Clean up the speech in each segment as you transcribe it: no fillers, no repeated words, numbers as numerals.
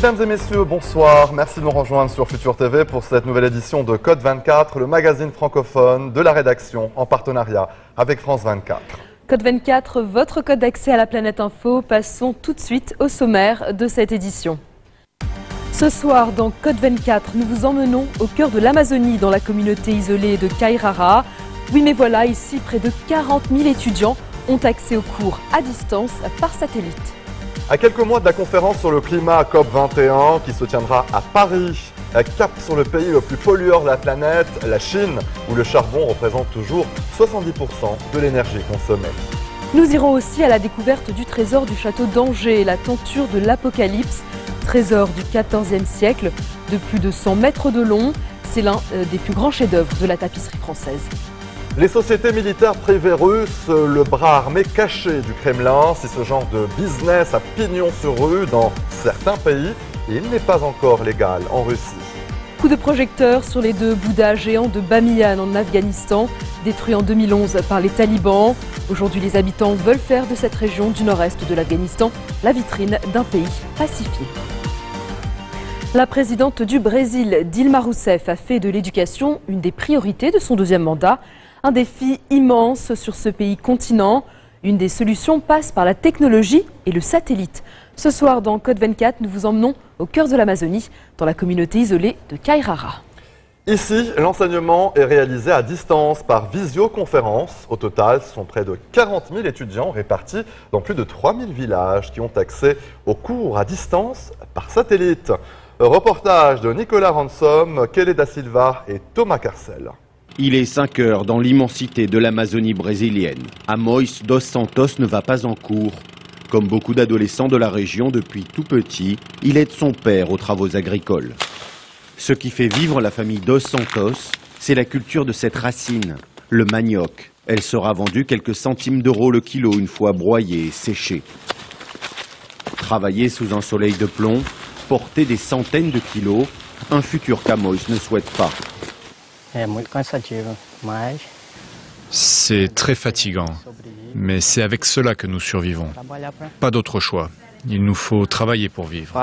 Mesdames et messieurs, bonsoir. Merci de nous rejoindre sur Futur TV pour cette nouvelle édition de Code 24, le magazine francophone de la rédaction en partenariat avec France 24. Code 24, votre code d'accès à la planète info. Passons tout de suite au sommaire de cette édition. Ce soir, dans Code 24, nous vous emmenons au cœur de l'Amazonie, dans la communauté isolée de Cairara. Oui, mais voilà, ici, près de 40 000 étudiants ont accès aux cours à distance par satellite. À quelques mois de la conférence sur le climat COP21 qui se tiendra à Paris, cap sur le pays le plus pollueur de la planète, la Chine, où le charbon représente toujours 70% de l'énergie consommée. Nous irons aussi à la découverte du trésor du château d'Angers, la tenture de l'Apocalypse, trésor du XIVe siècle de plus de 100 mètres de long. C'est l'un des plus grands chefs-d'œuvre de la tapisserie française. Les sociétés militaires privées russes, le bras armé caché du Kremlin, c'est ce genre de business à pignon sur rue dans certains pays. Et il n'est pas encore légal en Russie. Coup de projecteur sur les deux Bouddhas géants de Bamiyan en Afghanistan, détruits en 2011 par les talibans. Aujourd'hui, les habitants veulent faire de cette région du nord-est de l'Afghanistan la vitrine d'un pays pacifié. La présidente du Brésil, Dilma Rousseff, a fait de l'éducation une des priorités de son deuxième mandat. Un défi immense sur ce pays continent. Une des solutions passe par la technologie et le satellite. Ce soir, dans Code 24, nous vous emmenons au cœur de l'Amazonie, dans la communauté isolée de Cairara. Ici, l'enseignement est réalisé à distance par visioconférence. Au total, ce sont près de 40 000 étudiants répartis dans plus de 3 000 villages qui ont accès aux cours à distance par satellite. Reportage de Nicolas Ransom, Kelly da Silva et Thomas Carcel. Il est 5 heures dans l'immensité de l'Amazonie brésilienne. Amois dos Santos ne va pas en cours. Comme beaucoup d'adolescents de la région depuis tout petit, il aide son père aux travaux agricoles. Ce qui fait vivre la famille dos Santos, c'est la culture de cette racine, le manioc. Elle sera vendue quelques centimes d'euros le kilo une fois broyée et séchée. Travailler sous un soleil de plomb, porter des centaines de kilos, un futur qu'Amois ne souhaite pas. C'est très fatigant, mais c'est avec cela que nous survivons. Pas d'autre choix. Il nous faut travailler pour vivre.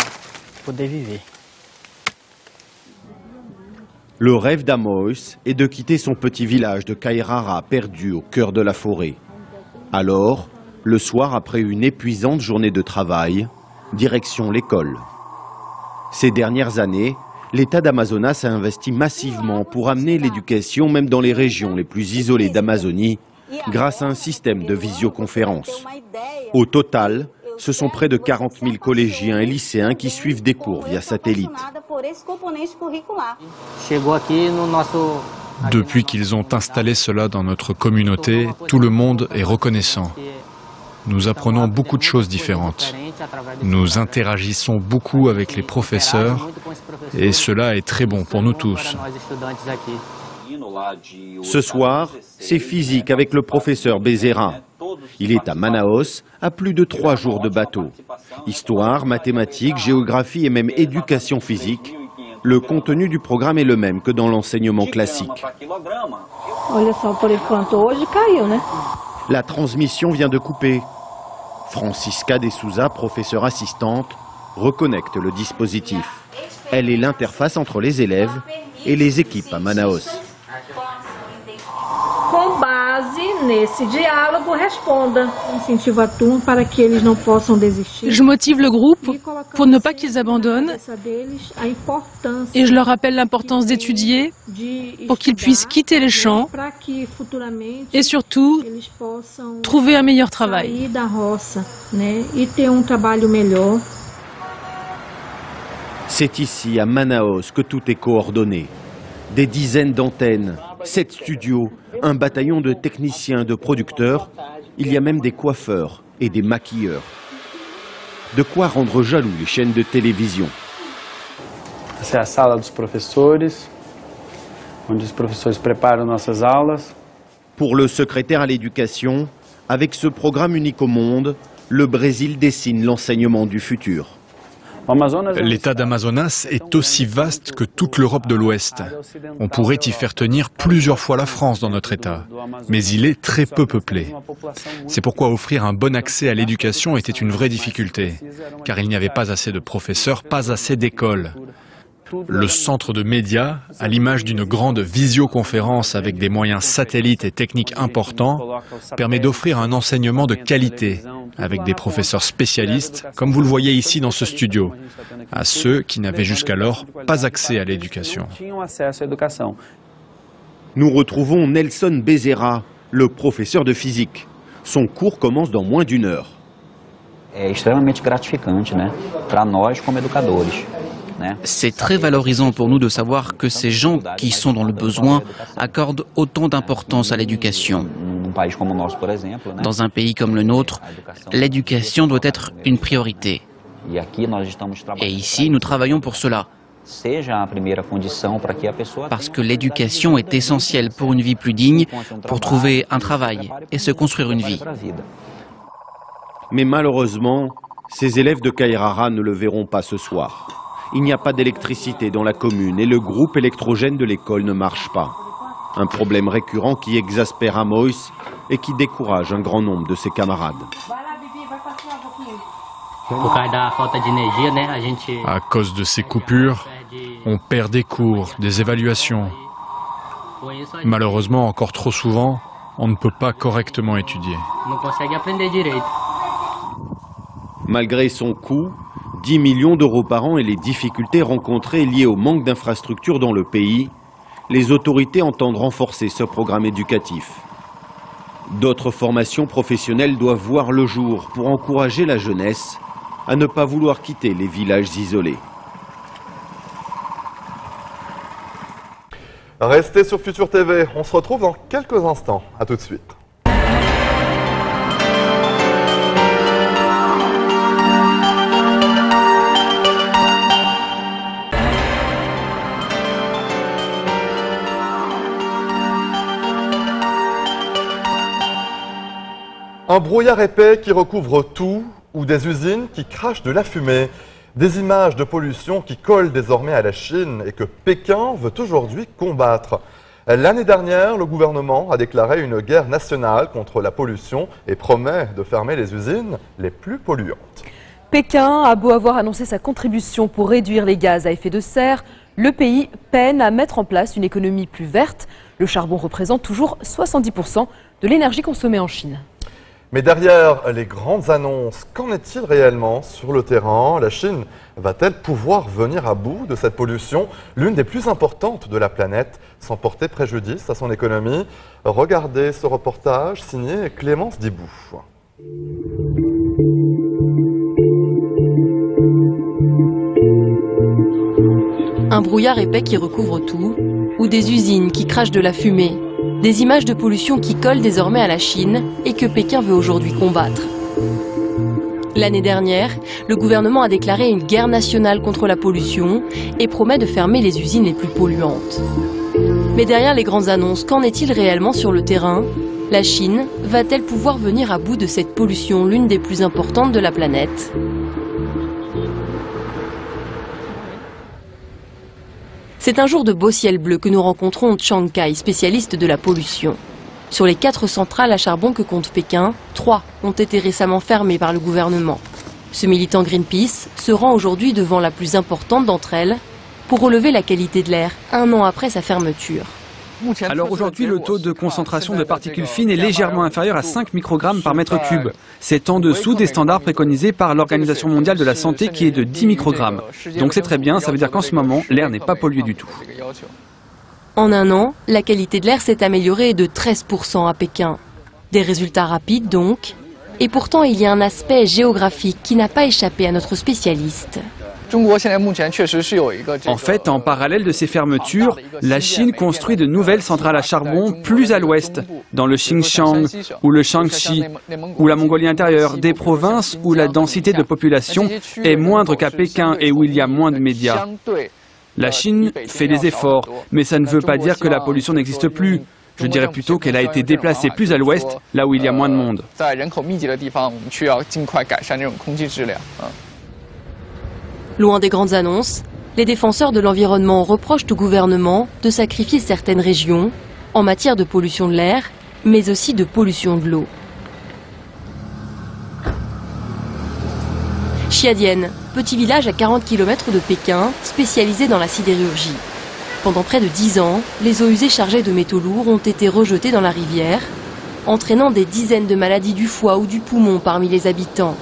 Le rêve d'Amois est de quitter son petit village de Cairara perdu au cœur de la forêt. Alors, le soir après une épuisante journée de travail, direction l'école. Ces dernières années, l'État d'Amazonas a investi massivement pour amener l'éducation même dans les régions les plus isolées d'Amazonie grâce à un système de visioconférence. Au total, ce sont près de 40 000 collégiens et lycéens qui suivent des cours via satellite. Depuis qu'ils ont installé cela dans notre communauté, tout le monde est reconnaissant. Nous apprenons beaucoup de choses différentes. Nous interagissons beaucoup avec les professeurs et cela est très bon pour nous tous. Ce soir, c'est physique avec le professeur Bezerra. Il est à Manaus, à plus de 3 jours de bateau. Histoire, mathématiques, géographie et même éducation physique. Le contenu du programme est le même que dans l'enseignement classique. La transmission vient de couper. Francisca de Souza, professeure assistante, reconnecte le dispositif. Elle est l'interface entre les élèves et les équipes à Manaus. Com base nesse diálogo, responda. Incentiva a turma para que eles não possam desistir. Je motive le groupe pour ne pas qu'ils abandonnent et je leur rappelle l'importance d'étudier pour qu'ils puissent quitter les champs et surtout trouver un meilleur travail. C'est ici, à Manaus, que tout est coordonné. Des dizaines d'antennes, 7 studios, un bataillon de techniciens, de producteurs. Il y a même des coiffeurs et des maquilleurs. De quoi rendre jaloux les chaînes de télévision. Essa é a sala dos professores, onde os professores preparam nossas aulas. Pour le secrétaire à l'éducation, avec ce programme unique au monde, le Brésil dessine l'enseignement du futur. L'État d'Amazonas est aussi vaste que toute l'Europe de l'Ouest. On pourrait y faire tenir plusieurs fois la France dans notre État, mais il est très peu peuplé. C'est pourquoi offrir un bon accès à l'éducation était une vraie difficulté, car il n'y avait pas assez de professeurs, pas assez d'écoles. Le centre de médias, à l'image d'une grande visioconférence avec des moyens satellites et techniques importants, permet d'offrir un enseignement de qualité, avec des professeurs spécialistes, comme vous le voyez ici dans ce studio, à ceux qui n'avaient jusqu'alors pas accès à l'éducation. Nous retrouvons Nelson Bezerra, le professeur de physique. Son cours commence dans moins d'une heure. C'est très valorisant pour nous de savoir que ces gens qui sont dans le besoin accordent autant d'importance à l'éducation. Dans un pays comme le nôtre, l'éducation doit être une priorité. Et ici, nous travaillons pour cela. Parce que l'éducation est essentielle pour une vie plus digne, pour trouver un travail et se construire une vie. Mais malheureusement, ces élèves de Kairara ne le verront pas ce soir. Il n'y a pas d'électricité dans la commune et le groupe électrogène de l'école ne marche pas. Un problème récurrent qui exaspère Amois et qui décourage un grand nombre de ses camarades. À cause de ces coupures, on perd des cours, des évaluations. Malheureusement, encore trop souvent, on ne peut pas correctement étudier. Malgré son coût, 10 millions d'euros par an et les difficultés rencontrées liées au manque d'infrastructures dans le pays, les autorités entendent renforcer ce programme éducatif. D'autres formations professionnelles doivent voir le jour pour encourager la jeunesse à ne pas vouloir quitter les villages isolés. Restez sur Futur TV, on se retrouve dans quelques instants. A tout de suite. Un brouillard épais qui recouvre tout ou des usines qui crachent de la fumée. Des images de pollution qui collent désormais à la Chine et que Pékin veut aujourd'hui combattre. L'année dernière, le gouvernement a déclaré une guerre nationale contre la pollution et promet de fermer les usines les plus polluantes. Pékin a beau avoir annoncé sa contribution pour réduire les gaz à effet de serre, le pays peine à mettre en place une économie plus verte. Le charbon représente toujours 70% de l'énergie consommée en Chine. Mais derrière les grandes annonces, qu'en est-il réellement sur le terrain? La Chine va-t-elle pouvoir venir à bout de cette pollution, l'une des plus importantes de la planète, sans porter préjudice à son économie? Regardez ce reportage signé Clémence Dibou. Un brouillard épais qui recouvre tout, ou des usines qui crachent de la fumée. Des images de pollution qui collent désormais à la Chine et que Pékin veut aujourd'hui combattre. L'année dernière, le gouvernement a déclaré une guerre nationale contre la pollution et promet de fermer les usines les plus polluantes. Mais derrière les grandes annonces, qu'en est-il réellement sur le terrain? La Chine va-t-elle pouvoir venir à bout de cette pollution, l'une des plus importantes de la planète? C'est un jour de beau ciel bleu que nous rencontrons Chang Kai, spécialiste de la pollution. Sur les 4 centrales à charbon que compte Pékin, 3 ont été récemment fermées par le gouvernement. Ce militant Greenpeace se rend aujourd'hui devant la plus importante d'entre elles pour relever la qualité de l'air, un an après sa fermeture. Alors aujourd'hui, le taux de concentration de particules fines est légèrement inférieur à 5 microgrammes par mètre cube. C'est en dessous des standards préconisés par l'Organisation mondiale de la santé qui est de 10 microgrammes. Donc c'est très bien, ça veut dire qu'en ce moment, l'air n'est pas pollué du tout. En un an, la qualité de l'air s'est améliorée de 13% à Pékin. Des résultats rapides donc. Et pourtant, il y a un aspect géographique qui n'a pas échappé à notre spécialiste. En fait, en parallèle de ces fermetures, la Chine construit de nouvelles centrales à charbon plus à l'ouest, dans le Xinjiang ou le Shaanxi ou la Mongolie intérieure, des provinces où la densité de population est moindre qu'à Pékin et où il y a moins de médias. La Chine fait des efforts, mais ça ne veut pas dire que la pollution n'existe plus. Je dirais plutôt qu'elle a été déplacée plus à l'ouest, là où il y a moins de monde. Loin des grandes annonces, les défenseurs de l'environnement reprochent au gouvernement de sacrifier certaines régions en matière de pollution de l'air, mais aussi de pollution de l'eau. Xiadian, petit village à 40 km de Pékin, spécialisé dans la sidérurgie. Pendant près de 10 ans, les eaux usées chargées de métaux lourds ont été rejetées dans la rivière, entraînant des dizaines de maladies du foie ou du poumon parmi les habitants.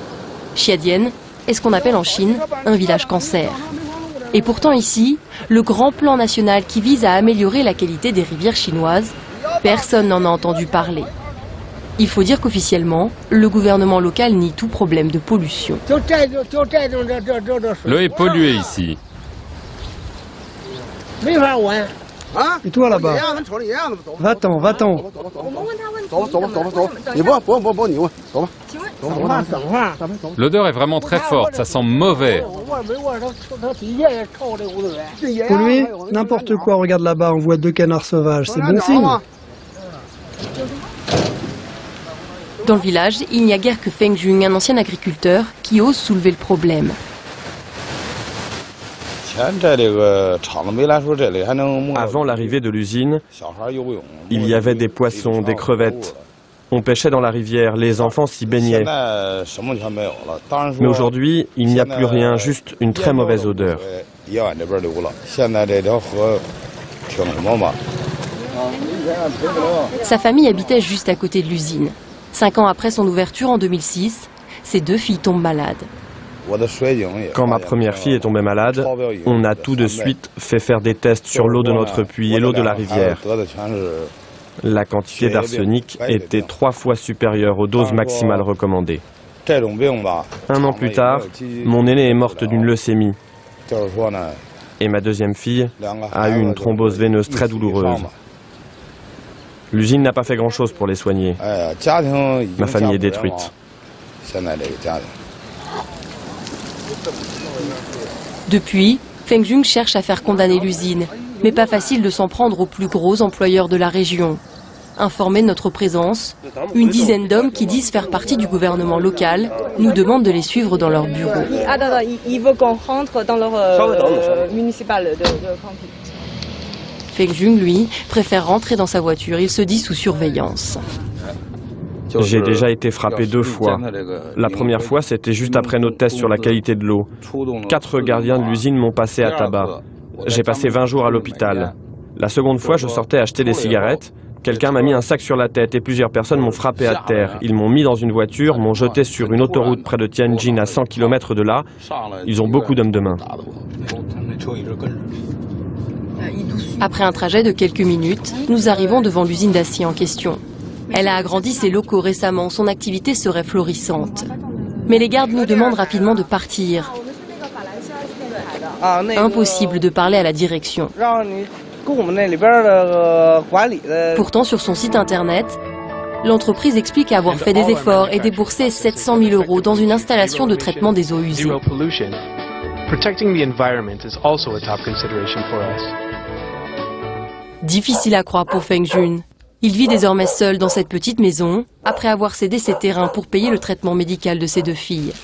Xiadian est ce qu'on appelle en Chine un village cancer. Et pourtant ici, le grand plan national qui vise à améliorer la qualité des rivières chinoises, personne n'en a entendu parler. Il faut dire qu'officiellement, le gouvernement local nie tout problème de pollution. L'eau est polluée ici. Et toi là-bas? Va-t'en, va-t'en. L'odeur est vraiment très forte, ça sent mauvais. Pollué? N'importe quoi, regarde là-bas, on voit 2 canards sauvages, c'est bon signe. Dans le village, il n'y a guère que Feng Jun, un ancien agriculteur, qui ose soulever le problème. Avant l'arrivée de l'usine, il y avait des poissons, des crevettes. On pêchait dans la rivière, les enfants s'y baignaient. Mais aujourd'hui, il n'y a plus rien, juste une très mauvaise odeur. Sa famille habitait juste à côté de l'usine. 5 ans après son ouverture en 2006, ses 2 filles tombent malades. Quand ma première fille est tombée malade, on a tout de suite fait faire des tests sur l'eau de notre puits et l'eau de la rivière. La quantité d'arsenic était 3 fois supérieure aux doses maximales recommandées. 1 an plus tard, mon aînée est morte d'une leucémie. Et ma deuxième fille a eu une thrombose veineuse très douloureuse. L'usine n'a pas fait grand-chose pour les soigner. Ma famille est détruite. Depuis, Feng Jun cherche à faire condamner l'usine, mais pas facile de s'en prendre aux plus gros employeurs de la région. Informés de notre présence, une dizaine d'hommes qui disent faire partie du gouvernement local nous demandent de les suivre dans leur bureau. Ils veulent qu'on rentre dans leur municipal de camping. Feng Jun, lui, préfère rentrer dans sa voiture. Il se dit sous surveillance. J'ai déjà été frappé 2 fois. La première fois, c'était juste après nos tests sur la qualité de l'eau. 4 gardiens de l'usine m'ont passé à tabac. J'ai passé 20 jours à l'hôpital. La seconde fois, je sortais acheter des cigarettes. Quelqu'un m'a mis un sac sur la tête et plusieurs personnes m'ont frappé à terre. Ils m'ont mis dans une voiture, m'ont jeté sur une autoroute près de Tianjin à 100 km de là. Ils ont beaucoup d'hommes de main. Après un trajet de quelques minutes, nous arrivons devant l'usine d'acier en question. Elle a agrandi ses locaux récemment, son activité serait florissante. Mais les gardes nous demandent rapidement de partir. Impossible de parler à la direction. Pourtant, sur son site internet, l'entreprise explique avoir fait des efforts et déboursé 700 000 € dans une installation de traitement des eaux usées. Difficile à croire pour Feng Jun. Il vit désormais seul dans cette petite maison, après avoir cédé ses terrains pour payer le traitement médical de ses 2 filles.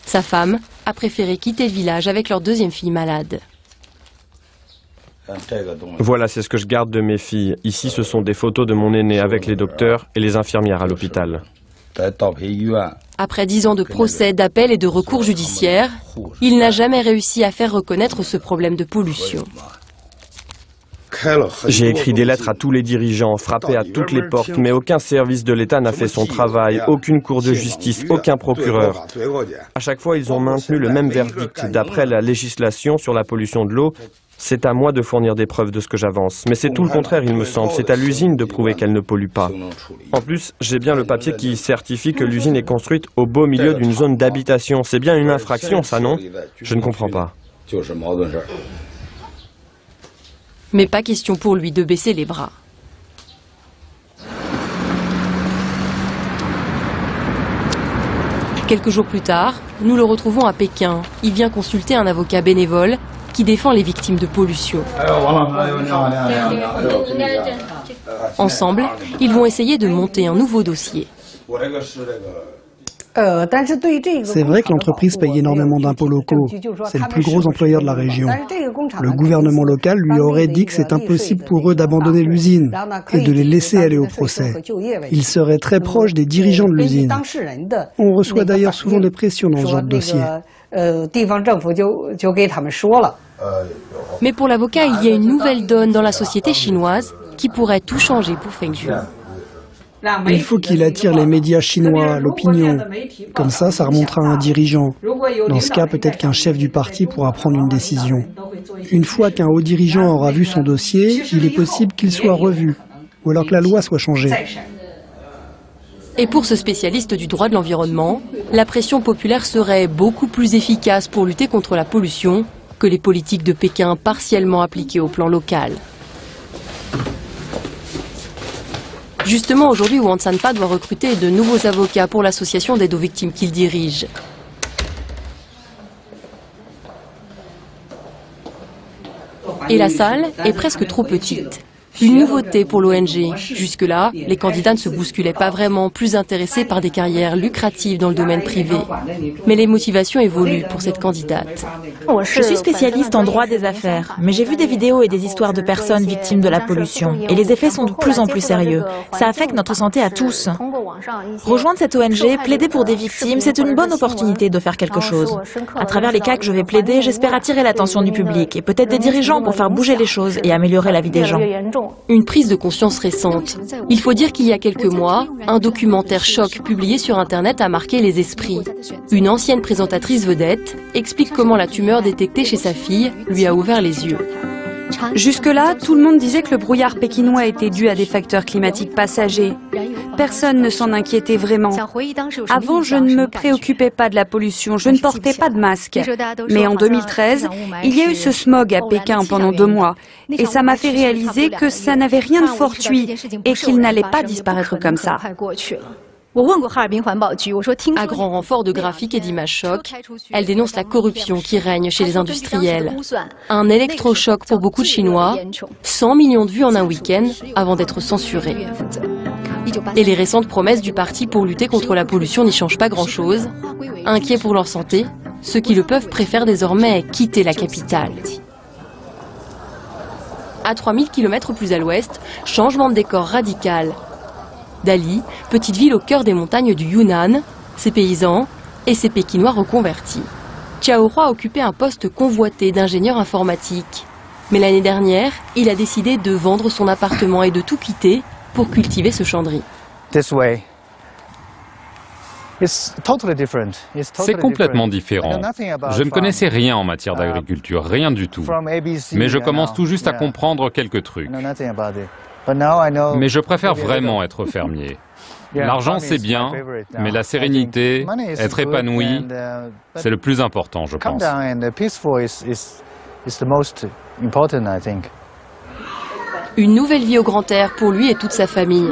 Sa femme a préféré quitter le village avec leur 2e fille malade. Voilà, c'est ce que je garde de mes filles. Ici, ce sont des photos de mon aîné avec les docteurs et les infirmières à l'hôpital. Après 10 ans de procès, d'appels et de recours judiciaires, il n'a jamais réussi à faire reconnaître ce problème de pollution. J'ai écrit des lettres à tous les dirigeants, frappé à toutes les portes, mais aucun service de l'État n'a fait son travail, aucune cour de justice, aucun procureur. À chaque fois, ils ont maintenu le même verdict. D'après la législation sur la pollution de l'eau, c'est à moi de fournir des preuves de ce que j'avance. Mais c'est tout le contraire, il me semble. C'est à l'usine de prouver qu'elle ne pollue pas. En plus, j'ai bien le papier qui certifie que l'usine est construite au beau milieu d'une zone d'habitation. C'est bien une infraction, ça, non? Je ne comprends pas. Mais pas question pour lui de baisser les bras. Quelques jours plus tard, nous le retrouvons à Pékin. Il vient consulter un avocat bénévole qui défend les victimes de pollution. Ensemble, ils vont essayer de monter un nouveau dossier. C'est vrai que l'entreprise paye énormément d'impôts locaux. C'est le plus gros employeur de la région. Le gouvernement local lui aurait dit que c'est impossible pour eux d'abandonner l'usine et de les laisser aller au procès. Il serait très proche des dirigeants de l'usine. On reçoit d'ailleurs souvent des pressions dans ce genre de dossier. Mais pour l'avocat, il y a une nouvelle donne dans la société chinoise qui pourrait tout changer pour Feng Jun. Il faut qu'il attire les médias chinois, l'opinion. Comme ça remontera à un dirigeant. Dans ce cas, peut-être qu'un chef du parti pourra prendre une décision. Une fois qu'un haut dirigeant aura vu son dossier, il est possible qu'il soit revu, ou alors que la loi soit changée. Et pour ce spécialiste du droit de l'environnement, la pression populaire serait beaucoup plus efficace pour lutter contre la pollution que les politiques de Pékin partiellement appliquées au plan local. Justement, aujourd'hui, Wang Sanfa doit recruter de nouveaux avocats pour l'association d'aide aux victimes qu'il dirige. Et la salle est presque trop petite. Une nouveauté pour l'ONG. Jusque-là, les candidats ne se bousculaient pas vraiment, plus intéressés par des carrières lucratives dans le domaine privé. Mais les motivations évoluent pour cette candidate. Je suis spécialiste en droit des affaires, mais j'ai vu des vidéos et des histoires de personnes victimes de la pollution. Et les effets sont de plus en plus sérieux. Ça affecte notre santé à tous. Rejoindre cette ONG, plaider pour des victimes, c'est une bonne opportunité de faire quelque chose. À travers les cas que je vais plaider, j'espère attirer l'attention du public et peut-être des dirigeants pour faire bouger les choses et améliorer la vie des gens. Une prise de conscience récente. Il faut dire qu'il y a quelques mois, un documentaire choc publié sur Internet a marqué les esprits. Une ancienne présentatrice vedette explique comment la tumeur détectée chez sa fille lui a ouvert les yeux. Jusque-là, tout le monde disait que le brouillard pékinois était dû à des facteurs climatiques passagers. Personne ne s'en inquiétait vraiment. Avant, je ne me préoccupais pas de la pollution, je ne portais pas de masque. Mais en 2013, il y a eu ce smog à Pékin pendant 2 mois. Et ça m'a fait réaliser que ça n'avait rien de fortuit et qu'il n'allait pas disparaître comme ça. À grand renfort de graphiques et d'images chocs, elle dénonce la corruption qui règne chez les industriels. Un électrochoc pour beaucoup de Chinois, 100 millions de vues en un week-end avant d'être censuré. Et les récentes promesses du parti pour lutter contre la pollution n'y changent pas grand-chose. Inquiets pour leur santé, ceux qui le peuvent préfèrent désormais quitter la capitale. À 3000 km plus à l'ouest, changement de décor radical. Dali, petite ville au cœur des montagnes du Yunnan, ses paysans et ses Pékinois reconvertis. Chao Hua a occupé un poste convoité d'ingénieur informatique. Mais l'année dernière, il a décidé de vendre son appartement et de tout quitter pour cultiver ce champ de riz. C'est complètement différent. Je ne connaissais rien en matière d'agriculture, rien du tout. Mais je commence tout juste à comprendre quelques trucs. Mais je préfère vraiment être fermier. L'argent, c'est bien, mais la sérénité, être épanoui, c'est le plus important, je pense. Une nouvelle vie au grand air pour lui et toute sa famille.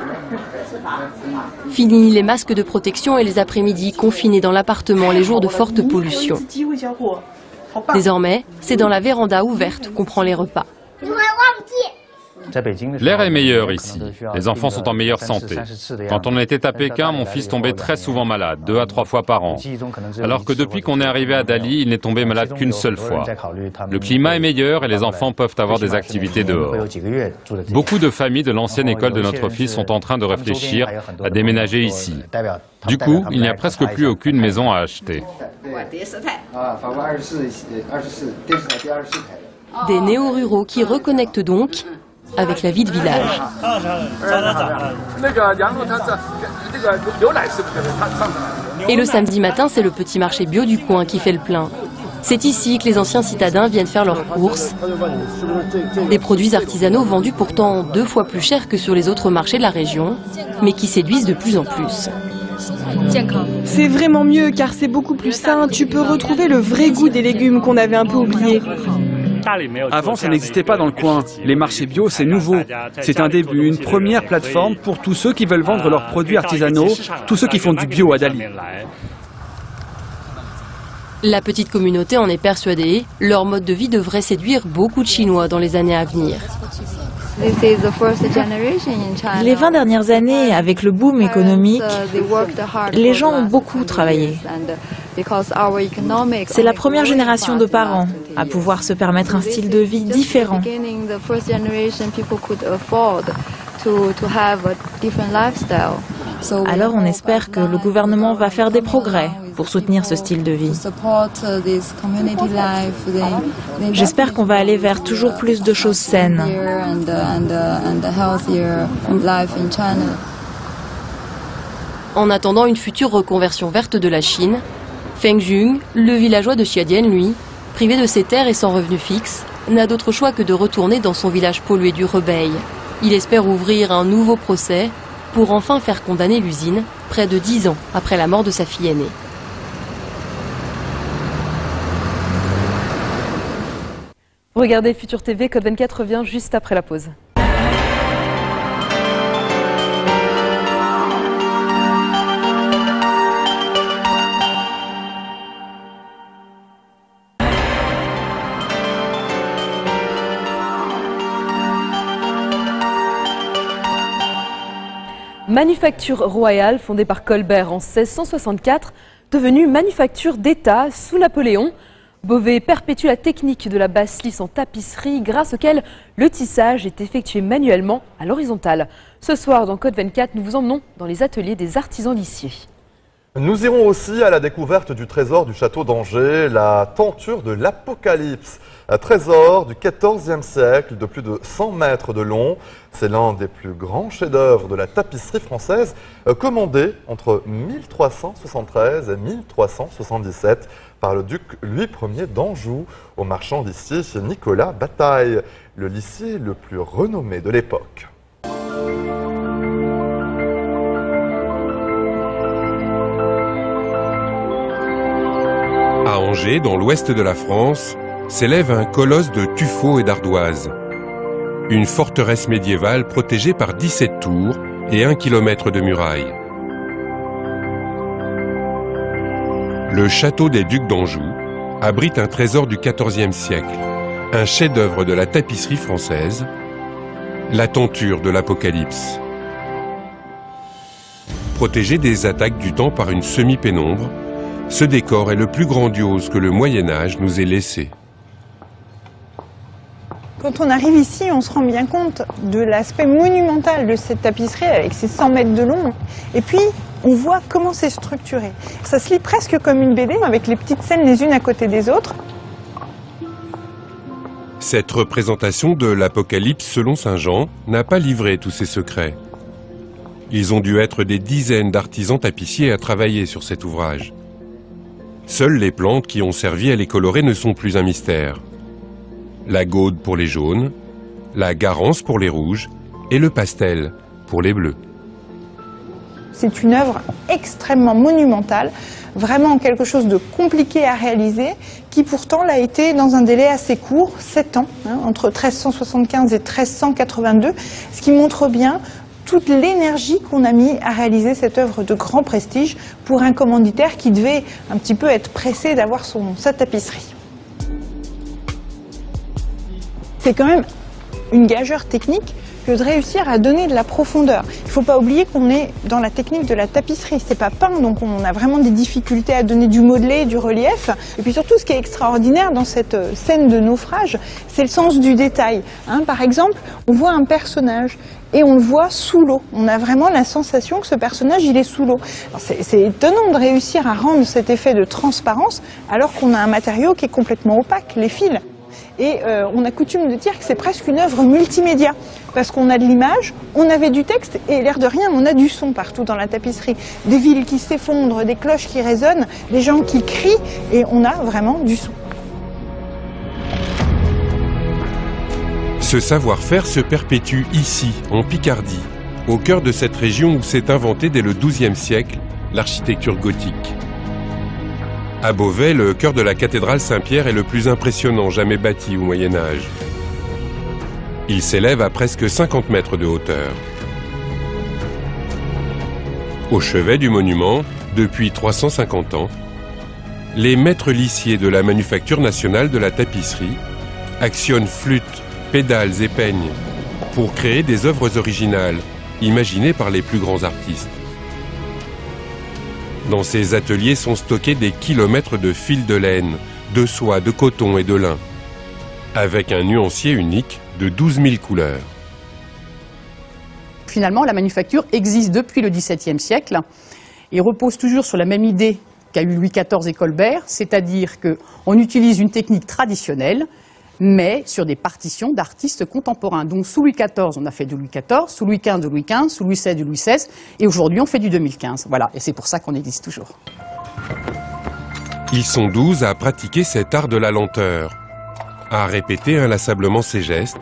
Fini les masques de protection et les après-midi confinés dans l'appartement les jours de forte pollution. Désormais, c'est dans la véranda ouverte qu'on prend les repas. L'air est meilleur ici. Les enfants sont en meilleure santé. Quand on était à Pékin, mon fils tombait très souvent malade, 2 à 3 fois par an. Alors que depuis qu'on est arrivé à Dali, il n'est tombé malade qu'une seule fois. Le climat est meilleur et les enfants peuvent avoir des activités dehors. Beaucoup de familles de l'ancienne école de notre fils sont en train de réfléchir à déménager ici. Du coup, il n'y a presque plus aucune maison à acheter. Des néo-ruraux qui reconnectent donc avec la vie de village. Et le samedi matin, c'est le petit marché bio du coin qui fait le plein. C'est ici que les anciens citadins viennent faire leurs courses. Des produits artisanaux vendus pourtant 2 fois plus cher que sur les autres marchés de la région, mais qui séduisent de plus en plus. C'est vraiment mieux car c'est beaucoup plus sain. Tu peux retrouver le vrai goût des légumes qu'on avait un peu oubliés. Avant, ça n'existait pas dans le coin. Les marchés bio, c'est nouveau. C'est un début, une première plateforme pour tous ceux qui veulent vendre leurs produits artisanaux, tous ceux qui font du bio à Dali. La petite communauté en est persuadée, leur mode de vie devrait séduire beaucoup de Chinois dans les années à venir. Les 20 dernières années, avec le boom économique, les gens ont beaucoup travaillé. C'est la première génération de parents à pouvoir se permettre un style de vie différent. Alors on espère que le gouvernement va faire des progrès pour soutenir ce style de vie. J'espère qu'on va aller vers toujours plus de choses saines. En attendant une future reconversion verte de la Chine, Feng Jun, le villageois de Xiadian, lui, privé de ses terres et sans revenu fixe, n'a d'autre choix que de retourner dans son village pollué du Rebeil. Il espère ouvrir un nouveau procès pour enfin faire condamner l'usine, près de 10 ans après la mort de sa fille aînée. Vous regardez Futur TV, Code 24 revient juste après la pause. Manufacture royale fondée par Colbert en 1664, devenue manufacture d'État sous Napoléon. Beauvais perpétue la technique de la basse-lisse en tapisserie grâce auquel le tissage est effectué manuellement à l'horizontale. Ce soir dans Code 24, nous vous emmenons dans les ateliers des artisans lissiers. Nous irons aussi à la découverte du trésor du château d'Angers, la tenture de l'Apocalypse. Un trésor du XIVe siècle de plus de 100 mètres de long. C'est l'un des plus grands chefs-d'œuvre de la tapisserie française, commandé entre 1373 et 1377 par le duc Louis Ier d'Anjou au marchand lissier Nicolas Bataille, le lissier le plus renommé de l'époque. À Angers, dans l'ouest de la France, s'élève un colosse de tuffeau et d'ardoise. Une forteresse médiévale protégée par 17 tours et 1 kilomètre de murailles. Le château des ducs d'Anjou abrite un trésor du XIVe siècle, un chef-d'œuvre de la tapisserie française, la tenture de l'Apocalypse. Protégé des attaques du temps par une semi-pénombre, ce décor est le plus grandiose que le Moyen-Âge nous ait laissé. Quand on arrive ici, on se rend bien compte de l'aspect monumental de cette tapisserie avec ses 100 mètres de long. Et puis, on voit comment c'est structuré. Ça se lit presque comme une BD avec les petites scènes les unes à côté des autres. Cette représentation de l'Apocalypse selon Saint Jean n'a pas livré tous ses secrets. Ils ont dû être des dizaines d'artisans tapissiers à travailler sur cet ouvrage. Seules les plantes qui ont servi à les colorer ne sont plus un mystère. La gaude pour les jaunes, la garance pour les rouges et le pastel pour les bleus. C'est une œuvre extrêmement monumentale, vraiment quelque chose de compliqué à réaliser, qui pourtant l'a été dans un délai assez court, 7 ans, entre 1375 et 1382, ce qui montre bien toute l'énergie qu'on a mis à réaliser cette œuvre de grand prestige pour un commanditaire qui devait un petit peu être pressé d'avoir sa tapisserie. C'est quand même une gageure technique que de réussir à donner de la profondeur. Il ne faut pas oublier qu'on est dans la technique de la tapisserie. C'est pas peint, donc on a vraiment des difficultés à donner du modelé, du relief. Et puis surtout, ce qui est extraordinaire dans cette scène de naufrage, c'est le sens du détail. Par exemple, on voit un personnage et on le voit sous l'eau. On a vraiment la sensation que ce personnage, il est sous l'eau. C'est étonnant de réussir à rendre cet effet de transparence alors qu'on a un matériau qui est complètement opaque, les fils. Et on a coutume de dire que c'est presque une œuvre multimédia, parce qu'on a de l'image, on avait du texte, et l'air de rien, on a du son partout dans la tapisserie. Des villes qui s'effondrent, des cloches qui résonnent, des gens qui crient, et on a vraiment du son. Ce savoir-faire se perpétue ici, en Picardie, au cœur de cette région où s'est inventée dès le XIIe siècle l'architecture gothique. À Beauvais, le chœur de la cathédrale Saint-Pierre est le plus impressionnant jamais bâti au Moyen-Âge. Il s'élève à presque 50 mètres de hauteur. Au chevet du monument, depuis 350 ans, les maîtres lissiers de la Manufacture nationale de la tapisserie actionnent flûtes, pédales et peignes pour créer des œuvres originales, imaginées par les plus grands artistes. Dans ces ateliers sont stockés des kilomètres de fils de laine, de soie, de coton et de lin, avec un nuancier unique de 12 000 couleurs. Finalement, la manufacture existe depuis le XVIIe siècle et repose toujours sur la même idée qu'a eu Louis XIV et Colbert, c'est-à-dire qu'on utilise une technique traditionnelle, mais sur des partitions d'artistes contemporains. Donc sous Louis XIV, on a fait de Louis XIV, sous Louis XV de Louis XV, sous Louis XVI de Louis XVI, et aujourd'hui on fait du 2015. Voilà, et c'est pour ça qu'on existe toujours. Ils sont 12 à pratiquer cet art de la lenteur, à répéter inlassablement ses gestes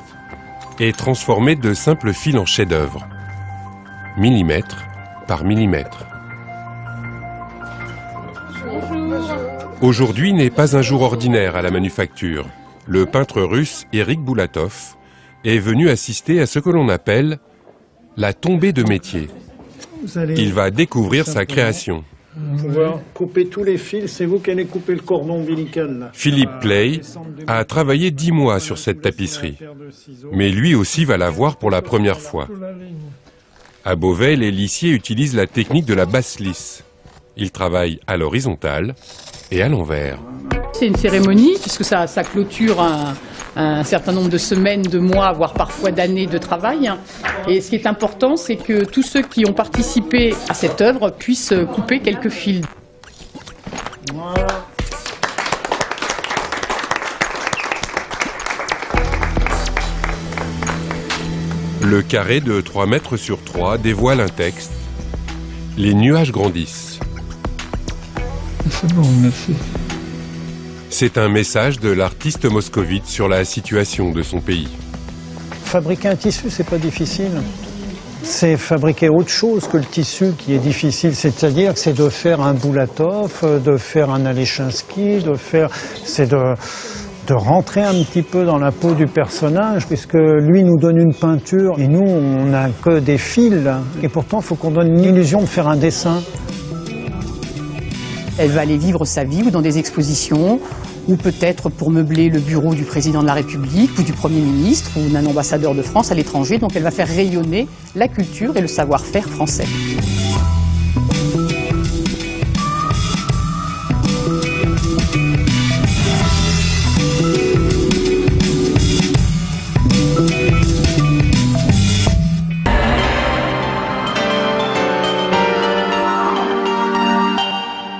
et transformer de simples fils en chefs-d'œuvre, millimètre par millimètre. Aujourd'hui n'est pas un jour ordinaire à la manufacture. Le peintre russe Eric Boulatov est venu assister à ce que l'on appelle la tombée de métier. Il va découvrir sa création. Pouvoir couper tous les fils, c'est vous qui allez couper le cordon ombilical. Là. Philippe Pley a travaillé 10 mois sur cette tapisserie, mais lui aussi va la voir pour la première fois. À Beauvais, les lissiers utilisent la technique de la basse lisse. Ils travaillent à l'horizontale et à l'envers. C'est une cérémonie, puisque ça clôture un certain nombre de semaines, de mois, voire parfois d'années de travail. Et ce qui est important, c'est que tous ceux qui ont participé à cette œuvre puissent couper quelques fils. Voilà. Le carré de 3 mètres sur 3 dévoile un texte. Les nuages grandissent. C'est bon, merci. C'est un message de l'artiste moscovite sur la situation de son pays. Fabriquer un tissu, c'est pas difficile. C'est fabriquer autre chose que le tissu qui est difficile. C'est-à-dire que c'est de faire un Boulatov, de faire un Alechinsky, c'est de rentrer un petit peu dans la peau du personnage, puisque lui nous donne une peinture et nous, on n'a que des fils. Et pourtant, il faut qu'on donne une illusion de faire un dessin. Elle va aller vivre sa vie ou dans des expositions, ou peut-être pour meubler le bureau du président de la République, ou du Premier ministre, ou d'un ambassadeur de France à l'étranger. Donc elle va faire rayonner la culture et le savoir-faire français.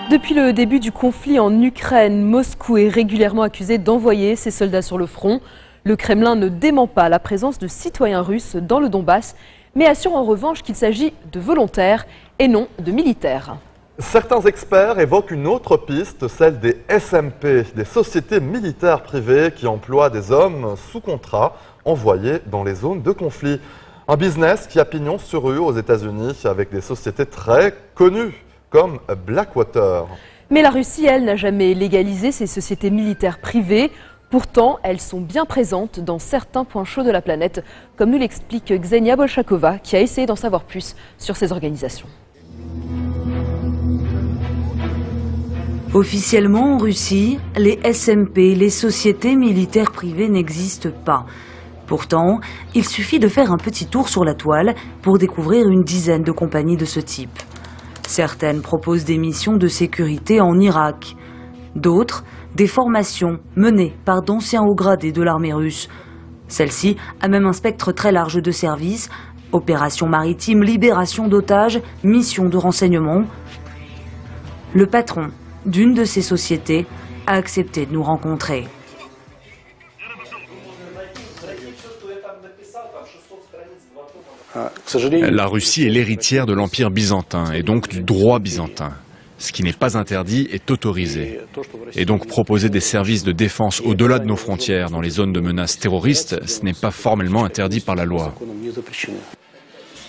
Depuis le début du conflit en Ukraine, Moscou est régulièrement accusé d'envoyer ses soldats sur le front. Le Kremlin ne dément pas la présence de citoyens russes dans le Donbass, mais assure en revanche qu'il s'agit de volontaires et non de militaires. Certains experts évoquent une autre piste, celle des SMP, des sociétés militaires privées qui emploient des hommes sous contrat envoyés dans les zones de conflit. Un business qui a pignon sur rue aux États-Unis avec des sociétés très connues, comme Blackwater. Mais la Russie, elle, n'a jamais légalisé ces sociétés militaires privées. Pourtant, elles sont bien présentes dans certains points chauds de la planète, comme nous l'explique Ksenia Bolchakova, qui a essayé d'en savoir plus sur ces organisations. Officiellement en Russie, les SMP, les sociétés militaires privées, n'existent pas. Pourtant, il suffit de faire un petit tour sur la toile pour découvrir une dizaine de compagnies de ce type. Certaines proposent des missions de sécurité en Irak. D'autres, des formations menées par d'anciens hauts gradés de l'armée russe. Celle-ci a même un spectre très large de services, opérations maritimes, libération d'otages, missions de renseignement. Le patron d'une de ces sociétés a accepté de nous rencontrer. La Russie est l'héritière de l'Empire byzantin et donc du droit byzantin. Ce qui n'est pas interdit est autorisé. Et donc proposer des services de défense au-delà de nos frontières dans les zones de menaces terroristes, ce n'est pas formellement interdit par la loi.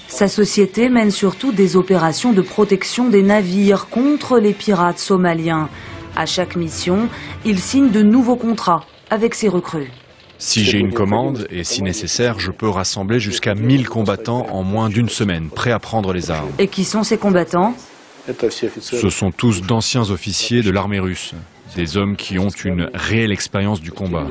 Sa société mène surtout des opérations de protection des navires contre les pirates somaliens. À chaque mission, il signe de nouveaux contrats avec ses recrues. Si j'ai une commande, et si nécessaire, je peux rassembler jusqu'à 1000 combattants en moins d'une semaine, prêts à prendre les armes. Et qui sont ces combattants ? Ce sont tous d'anciens officiers de l'armée russe, des hommes qui ont une réelle expérience du combat.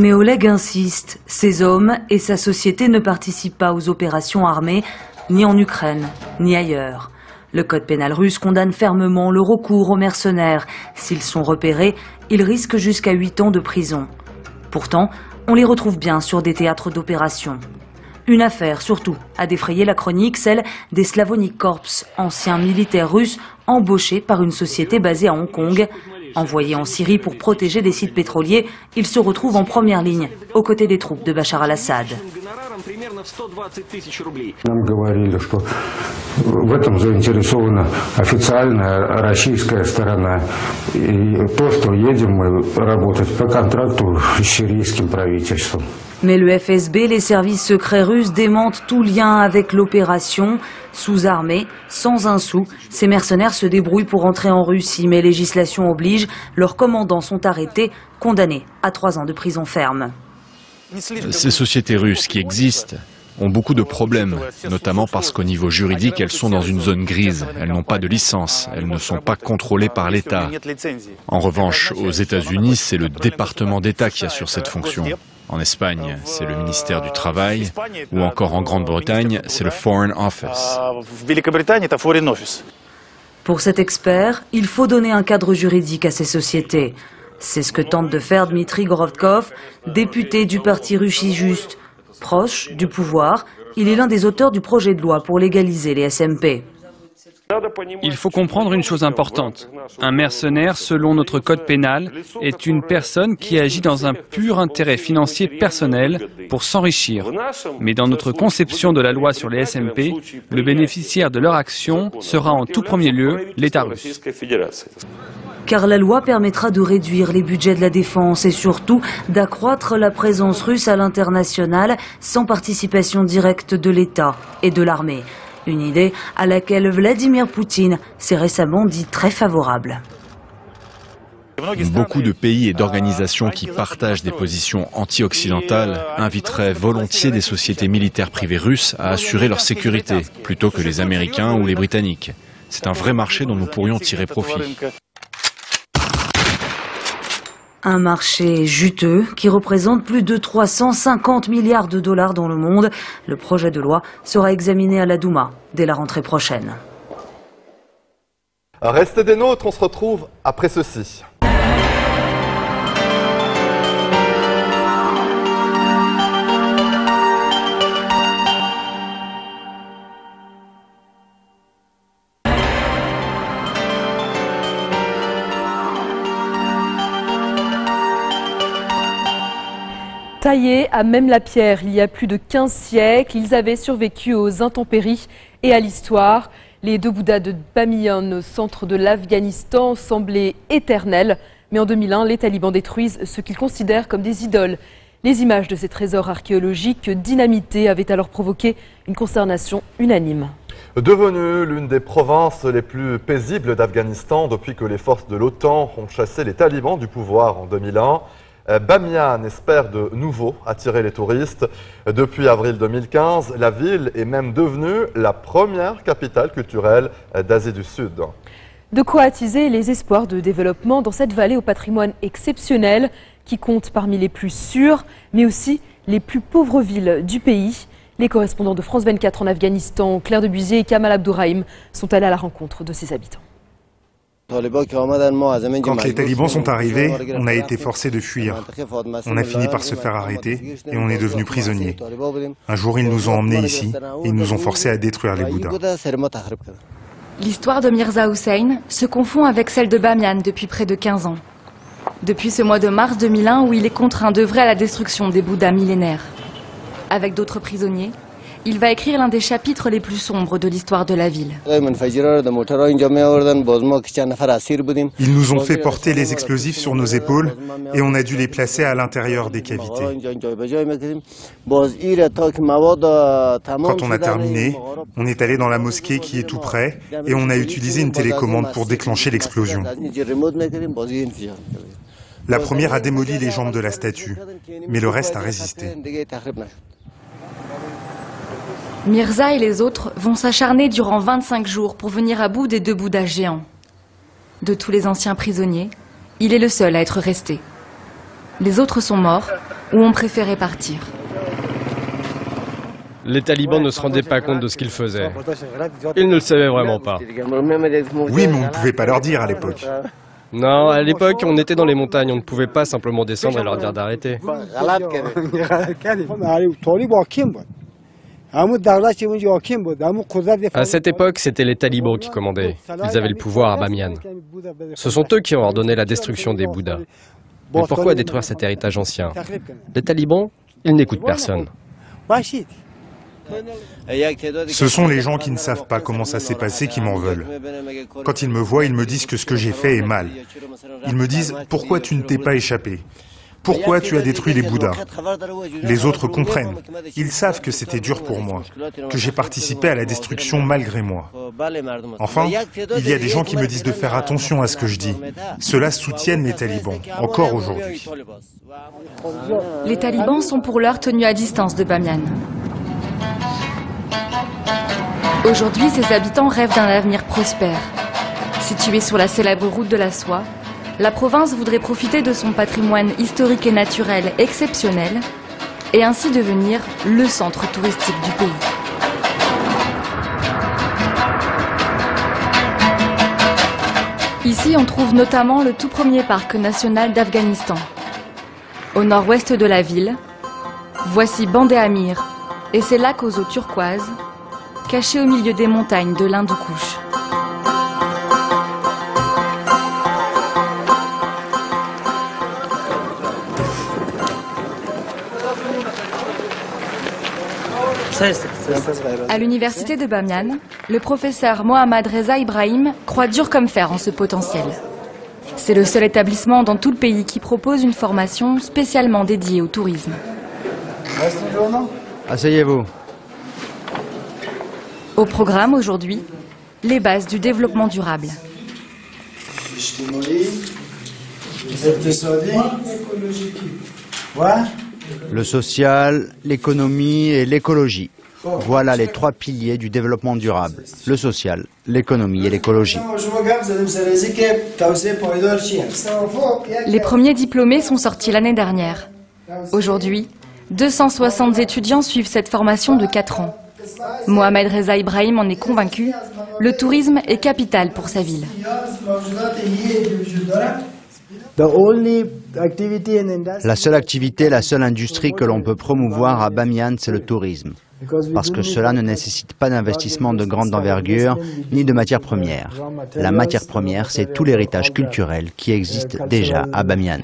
Mais Oleg insiste, ses hommes et sa société ne participent pas aux opérations armées, ni en Ukraine, ni ailleurs. Le code pénal russe condamne fermement le recours aux mercenaires. S'ils sont repérés, ils risquent jusqu'à 8 ans de prison. Pourtant, on les retrouve bien sur des théâtres d'opération. Une affaire, surtout, a défrayé la chronique, celle des Slavonic Corps, anciens militaires russes embauchés par une société basée à Hong Kong. Envoyés en Syrie pour protéger des sites pétroliers, ils se retrouvent en première ligne, aux côtés des troupes de Bachar al-Assad. Нам говорили, что в этом заинтересована официальная российская сторона. И то, что едем мы работать по контракту с сирийским правительством. Mais le FSB, les services secrets russes, démentent tout lien avec l'opération. Sous-armés, sans un sou, ces mercenaires se débrouillent pour entrer en Russie, mais législation oblige, leurs commandants sont arrêtés, condamnés à 3 ans de prison ferme. Ces sociétés russes qui existent ont beaucoup de problèmes, notamment parce qu'au niveau juridique, elles sont dans une zone grise. Elles n'ont pas de licence, elles ne sont pas contrôlées par l'État. En revanche, aux États-Unis, c'est le département d'État qui assure cette fonction. En Espagne, c'est le ministère du Travail, ou encore en Grande-Bretagne, c'est le Foreign Office. Pour cet expert, il faut donner un cadre juridique à ces sociétés. C'est ce que tente de faire Dmitri Gorovkov, député du parti Russie Juste. Proche du pouvoir, il est l'un des auteurs du projet de loi pour légaliser les SMP. Il faut comprendre une chose importante. Un mercenaire, selon notre code pénal, est une personne qui agit dans un pur intérêt financier personnel pour s'enrichir. Mais dans notre conception de la loi sur les SMP, le bénéficiaire de leur action sera en tout premier lieu l'État russe. Car la loi permettra de réduire les budgets de la défense et surtout d'accroître la présence russe à l'international sans participation directe de l'État et de l'armée. Une idée à laquelle Vladimir Poutine s'est récemment dit très favorable. Beaucoup de pays et d'organisations qui partagent des positions anti-occidentales inviteraient volontiers des sociétés militaires privées russes à assurer leur sécurité, plutôt que les Américains ou les Britanniques. C'est un vrai marché dont nous pourrions tirer profit. Un marché juteux qui représente plus de 350 milliards de dollars dans le monde. Le projet de loi sera examiné à la Douma dès la rentrée prochaine. Restez des nôtres, on se retrouve après ceci. Taillés à même la pierre il y a plus de 15 siècles, ils avaient survécu aux intempéries et à l'histoire. Les 2 Bouddhas de Bamiyan au centre de l'Afghanistan semblaient éternels. Mais en 2001, les talibans détruisent ce qu'ils considèrent comme des idoles. Les images de ces trésors archéologiques dynamités avaient alors provoqué une consternation unanime. Devenue l'une des provinces les plus paisibles d'Afghanistan depuis que les forces de l'OTAN ont chassé les talibans du pouvoir en 2001, Bamiyan espère de nouveau attirer les touristes. Depuis avril 2015, la ville est même devenue la première capitale culturelle d'Asie du Sud. De quoi attiser les espoirs de développement dans cette vallée au patrimoine exceptionnel qui compte parmi les plus sûres, mais aussi les plus pauvres villes du pays. Les correspondants de France 24 en Afghanistan, Claire Debusier et Kamal Abdourahim, sont allés à la rencontre de ses habitants. Quand les talibans sont arrivés, on a été forcés de fuir. On a fini par se faire arrêter et on est devenus prisonniers. Un jour, ils nous ont emmenés ici et ils nous ont forcés à détruire les Bouddhas. L'histoire de Mirza Hussein se confond avec celle de Bamiyan depuis près de 15 ans. Depuis ce mois de mars 2001 où il est contraint d'œuvrer à la destruction des Bouddhas millénaires. Avec d'autres prisonniers, il va écrire l'un des chapitres les plus sombres de l'histoire de la ville. Ils nous ont fait porter les explosifs sur nos épaules et on a dû les placer à l'intérieur des cavités. Quand on a terminé, on est allé dans la mosquée qui est tout près et on a utilisé une télécommande pour déclencher l'explosion. La première a démoli les jambes de la statue, mais le reste a résisté. Mirza et les autres vont s'acharner durant 25 jours pour venir à bout des 2 Bouddhas géants. De tous les anciens prisonniers, il est le seul à être resté. Les autres sont morts ou ont préféré partir. Les talibans ne se rendaient pas compte de ce qu'ils faisaient. Ils ne le savaient vraiment pas. Oui, mais on ne pouvait pas leur dire à l'époque. Non, à l'époque, on était dans les montagnes, on ne pouvait pas simplement descendre et leur dire d'arrêter. À cette époque, c'était les talibans qui commandaient. Ils avaient le pouvoir à Bamiyan. Ce sont eux qui ont ordonné la destruction des Bouddhas. Mais pourquoi détruire cet héritage ancien? Les talibans, ils n'écoutent personne. Ce sont les gens qui ne savent pas comment ça s'est passé qui m'en veulent. Quand ils me voient, ils me disent que ce que j'ai fait est mal. Ils me disent « Pourquoi tu ne t'es pas échappé ? Pourquoi tu as détruit les Bouddhas ?» Les autres comprennent. Ils savent que c'était dur pour moi, que j'ai participé à la destruction malgré moi. Enfin, il y a des gens qui me disent de faire attention à ce que je dis. Ceux-là soutiennent les talibans, encore aujourd'hui. Les talibans sont pour l'heure tenus à distance de Bamiyan. Aujourd'hui, ses habitants rêvent d'un avenir prospère. Située sur la célèbre route de la soie, la province voudrait profiter de son patrimoine historique et naturel exceptionnel et ainsi devenir le centre touristique du pays. Ici, on trouve notamment le tout premier parc national d'Afghanistan. Au nord-ouest de la ville, voici Bandé Amir et ses lacs aux eaux turquoises, cachés au milieu des montagnes de l'Hindoukouche. À l'université de Bamiyan, le professeur Mohammad Reza Ibrahim croit dur comme fer en ce potentiel. C'est le seul établissement dans tout le pays qui propose une formation spécialement dédiée au tourisme. Asseyez-vous. Au programme aujourd'hui, les bases du développement durable. Le social, l'économie et l'écologie. Voilà les trois piliers du développement durable. Le social, l'économie et l'écologie. Les premiers diplômés sont sortis l'année dernière. Aujourd'hui, 260 étudiants suivent cette formation de 4 ans. Mohamed Reza Ibrahim en est convaincu, le tourisme est capital pour sa ville. La seule activité, la seule industrie que l'on peut promouvoir à Bamiyan, c'est le tourisme. Parce que cela ne nécessite pas d'investissement de grande envergure, ni de matières premières. La matière première, c'est tout l'héritage culturel qui existe déjà à Bamiyan.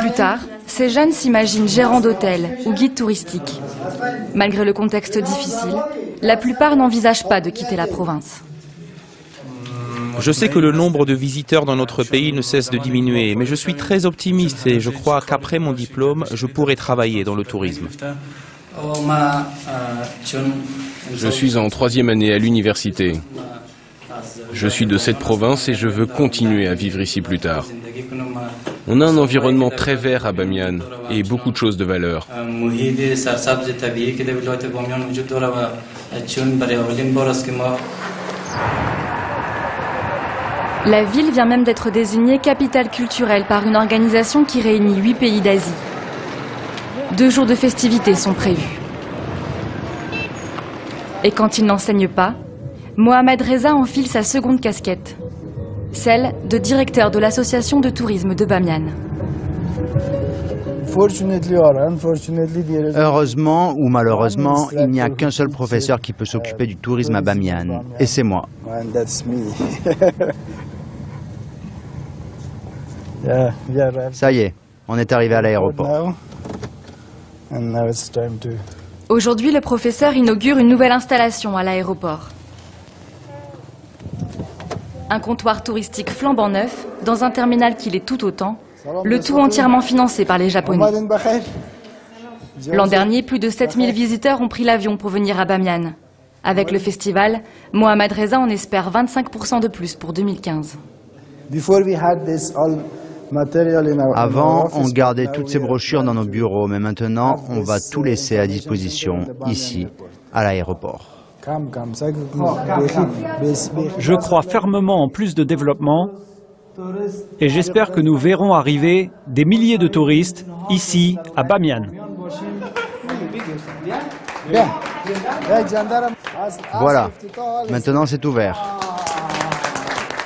Plus tard, ces jeunes s'imaginent gérants d'hôtels ou guides touristiques. Malgré le contexte difficile, la plupart n'envisagent pas de quitter la province. Je sais que le nombre de visiteurs dans notre pays ne cesse de diminuer, mais je suis très optimiste et je crois qu'après mon diplôme, je pourrai travailler dans le tourisme. Je suis en 3e année à l'université. Je suis de cette province et je veux continuer à vivre ici plus tard. On a un environnement très vert à Bamiyan et beaucoup de choses de valeur. La ville vient même d'être désignée capitale culturelle par une organisation qui réunit 8 pays d'Asie. 2 jours de festivités sont prévus. Et quand il n'enseigne pas, Mohamed Reza enfile sa seconde casquette, celle de directeur de l'association de tourisme de Bamiyan. Heureusement ou malheureusement, il n'y a qu'un seul professeur qui peut s'occuper du tourisme à Bamiyan, et c'est moi. Ça y est, on est arrivé à l'aéroport. Aujourd'hui, le professeur inaugure une nouvelle installation à l'aéroport. Un comptoir touristique flambant neuf, dans un terminal qui l'est tout autant, le tout entièrement financé par les Japonais. L'an dernier, plus de 7000 visiteurs ont pris l'avion pour venir à Bamiyan. Avec le festival, Mohamed Reza en espère 25% de plus pour 2015. Avant, on gardait toutes ces brochures dans nos bureaux, mais maintenant, on va tout laisser à disposition, ici, à l'aéroport. Je crois fermement en plus de développement Et j'espère que nous verrons arriver des milliers de touristes ici, à Bamiyan. Voilà, maintenant c'est ouvert.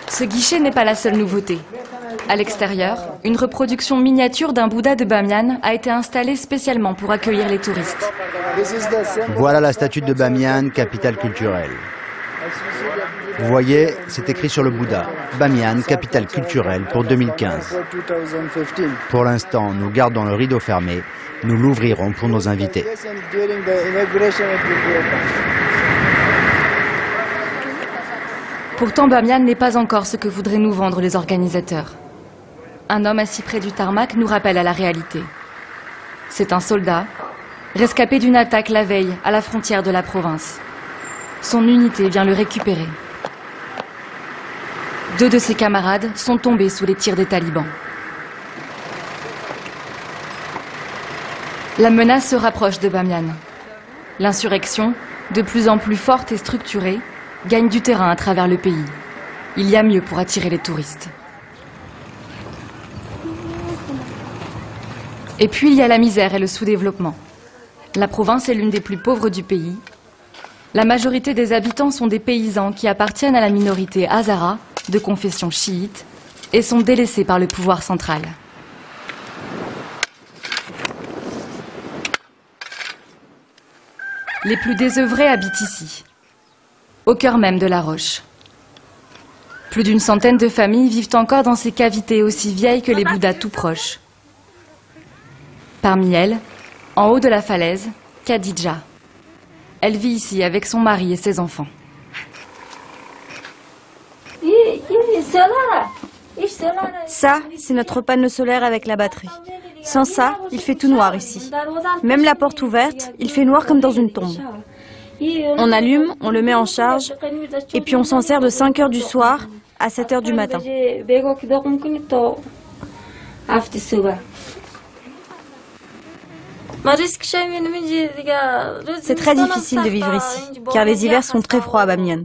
Ce guichet n'est pas la seule nouveauté. À l'extérieur, une reproduction miniature d'un Bouddha de Bamiyan a été installée spécialement pour accueillir les touristes. Voilà la statue de Bamiyan, capitale culturelle. Vous voyez, c'est écrit sur le Bouddha. Bamiyan, capitale culturelle pour 2015. Pour l'instant, nous gardons le rideau fermé. Nous l'ouvrirons pour nos invités. Pourtant, Bamiyan n'est pas encore ce que voudraient nous vendre les organisateurs. Un homme assis près du tarmac nous rappelle à la réalité. C'est un soldat, rescapé d'une attaque la veille à la frontière de la province. Son unité vient le récupérer. 2 de ses camarades sont tombés sous les tirs des talibans. La menace se rapproche de Bamiyan. L'insurrection, de plus en plus forte et structurée, gagne du terrain à travers le pays. Il y a mieux pour attirer les touristes. Et puis il y a la misère et le sous-développement. La province est l'une des plus pauvres du pays. La majorité des habitants sont des paysans qui appartiennent à la minorité Hazara, de confession chiite, et sont délaissés par le pouvoir central. Les plus désœuvrés habitent ici, au cœur même de la roche. Plus d'une centaine de familles vivent encore dans ces cavités aussi vieilles que les Bouddhas tout proches. Parmi elles, en haut de la falaise, Khadija. Elle vit ici avec son mari et ses enfants. Ça, c'est notre panneau solaire avec la batterie. Sans ça, il fait tout noir ici. Même la porte ouverte, il fait noir comme dans une tombe. On allume, on le met en charge, et puis on s'en sert de 5 h du soir à 7 h du matin. C'est très difficile de vivre ici, car les hivers sont très froids à Bamiyan.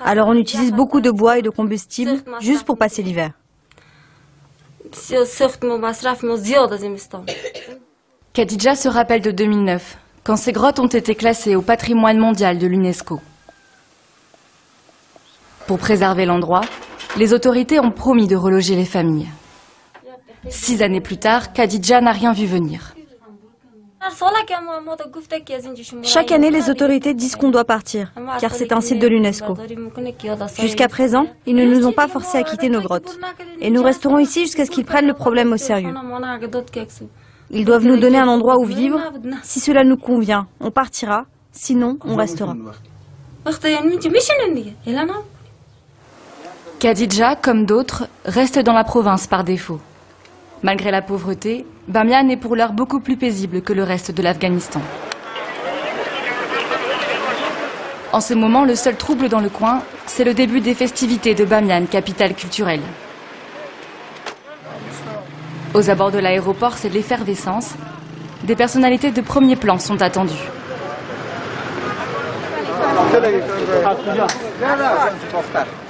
Alors on utilise beaucoup de bois et de combustible juste pour passer l'hiver. Khadija se rappelle de 2009, quand ces grottes ont été classées au patrimoine mondial de l'UNESCO. Pour préserver l'endroit, les autorités ont promis de reloger les familles. 6 années plus tard, Khadija n'a rien vu venir. Chaque année, les autorités disent qu'on doit partir, car c'est un site de l'UNESCO. Jusqu'à présent, ils ne nous ont pas forcés à quitter nos grottes. Et nous resterons ici jusqu'à ce qu'ils prennent le problème au sérieux. Ils doivent nous donner un endroit où vivre. Si cela nous convient, on partira. Sinon, on restera. Khadija, comme d'autres, reste dans la province par défaut. Malgré la pauvreté, Bamiyan est pour l'heure beaucoup plus paisible que le reste de l'Afghanistan. En ce moment, le seul trouble dans le coin, c'est le début des festivités de Bamiyan, capitale culturelle. Aux abords de l'aéroport, c'est l'effervescence. Des personnalités de premier plan sont attendues.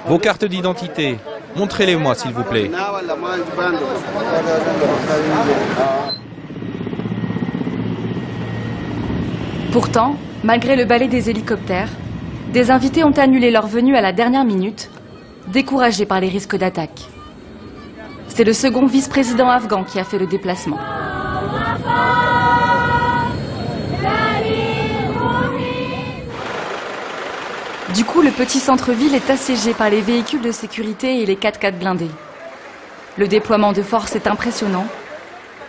Vos cartes d'identité, montrez-les-moi s'il vous plaît. Pourtant, malgré le balai des hélicoptères, des invités ont annulé leur venue à la dernière minute, découragés par les risques d'attaque. C'est le second vice-président afghan qui a fait le déplacement. Du coup, le petit centre-ville est assiégé par les véhicules de sécurité et les 4x4 blindés. Le déploiement de force est impressionnant.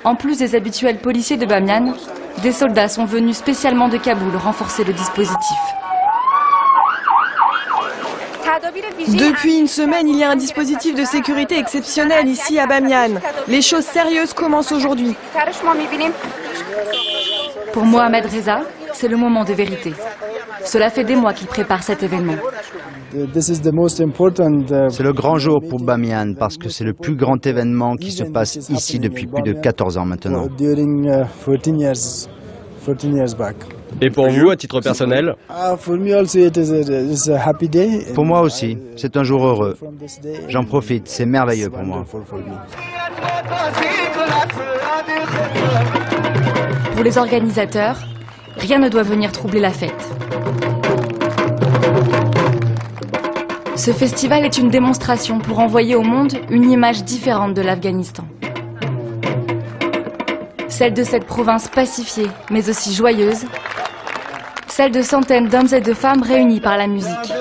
En plus des habituels policiers de Bamiyan, des soldats sont venus spécialement de Kaboul renforcer le dispositif. Depuis une semaine, il y a un dispositif de sécurité exceptionnel ici à Bamiyan. Les choses sérieuses commencent aujourd'hui. Pour Mohamed Reza, c'est le moment de vérité. Cela fait des mois qu'il prépare cet événement. C'est le grand jour pour Bamiyan parce que c'est le plus grand événement qui se passe ici depuis plus de 14 ans maintenant. Et pour vous, à titre personnel? Pour moi aussi, c'est un jour heureux. J'en profite, c'est merveilleux pour moi. Pour les organisateurs, rien ne doit venir troubler la fête. Ce festival est une démonstration pour envoyer au monde une image différente de l'Afghanistan. Celle de cette province pacifiée, mais aussi joyeuse. Celle de centaines d'hommes et de femmes réunis par la musique.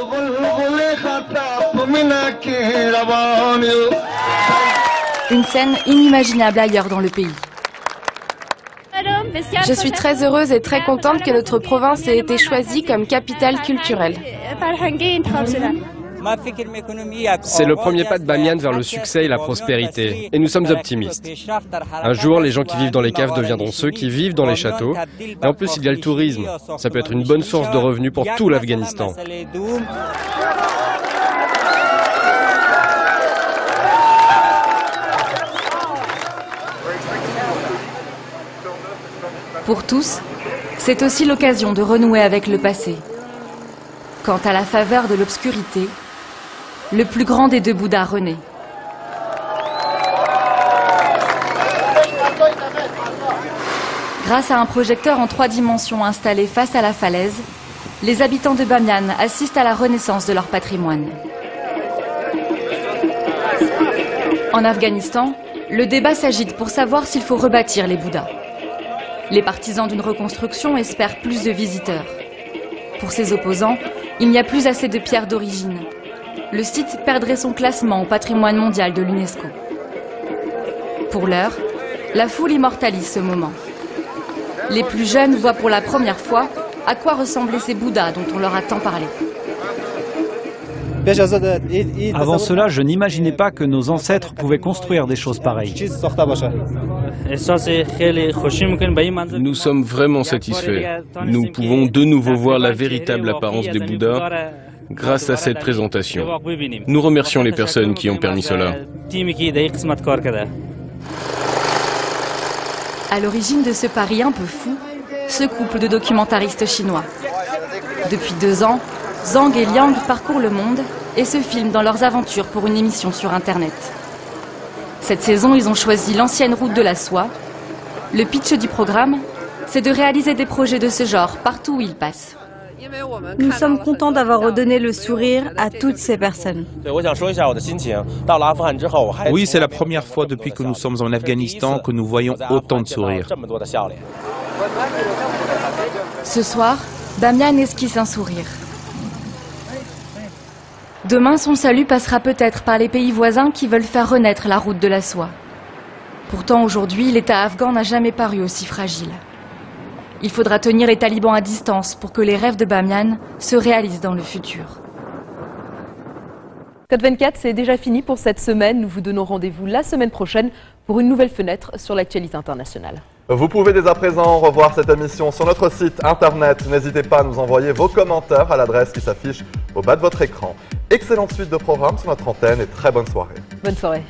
Une scène inimaginable ailleurs dans le pays. Je suis très heureuse et très contente que notre province ait été choisie comme capitale culturelle. C'est le premier pas de Bamiyan vers le succès et la prospérité, et nous sommes optimistes. Un jour, les gens qui vivent dans les caves deviendront ceux qui vivent dans les châteaux, et en plus il y a le tourisme. Ça peut être une bonne source de revenus pour tout l'Afghanistan. Pour tous, c'est aussi l'occasion de renouer avec le passé. Quant à la faveur de l'obscurité, le plus grand des deux Bouddhas renaît. Grâce à un projecteur en 3 dimensions installé face à la falaise, les habitants de Bamiyan assistent à la renaissance de leur patrimoine. En Afghanistan, le débat s'agite pour savoir s'il faut rebâtir les Bouddhas. Les partisans d'une reconstruction espèrent plus de visiteurs. Pour ses opposants, il n'y a plus assez de pierres d'origine. Le site perdrait son classement au patrimoine mondial de l'UNESCO. Pour l'heure, la foule immortalise ce moment. Les plus jeunes voient pour la première fois à quoi ressemblaient ces Bouddhas dont on leur a tant parlé. Avant cela, je n'imaginais pas que nos ancêtres pouvaient construire des choses pareilles. Nous sommes vraiment satisfaits. Nous pouvons de nouveau voir la véritable apparence des Bouddhas grâce à cette présentation. Nous remercions les personnes qui ont permis cela. À l'origine de ce pari un peu fou, ce couple de documentaristes chinois. Depuis 2 ans, Zhang et Liang parcourent le monde et se filment dans leurs aventures pour une émission sur Internet. Cette saison, ils ont choisi l'ancienne route de la soie. Le pitch du programme, c'est de réaliser des projets de ce genre partout où ils passent. Nous sommes contents d'avoir redonné le sourire à toutes ces personnes. Oui, c'est la première fois depuis que nous sommes en Afghanistan que nous voyons autant de sourires. Ce soir, Bamiyan esquisse un sourire. Demain, son salut passera peut-être par les pays voisins qui veulent faire renaître la route de la soie. Pourtant, aujourd'hui, l'État afghan n'a jamais paru aussi fragile. Il faudra tenir les talibans à distance pour que les rêves de Bamiyan se réalisent dans le futur. Code 24, c'est déjà fini pour cette semaine. Nous vous donnons rendez-vous la semaine prochaine pour une nouvelle fenêtre sur l'actualité internationale. Vous pouvez dès à présent revoir cette émission sur notre site internet. N'hésitez pas à nous envoyer vos commentaires à l'adresse qui s'affiche au bas de votre écran. Excellente suite de programmes sur notre antenne et très bonne soirée. Bonne soirée.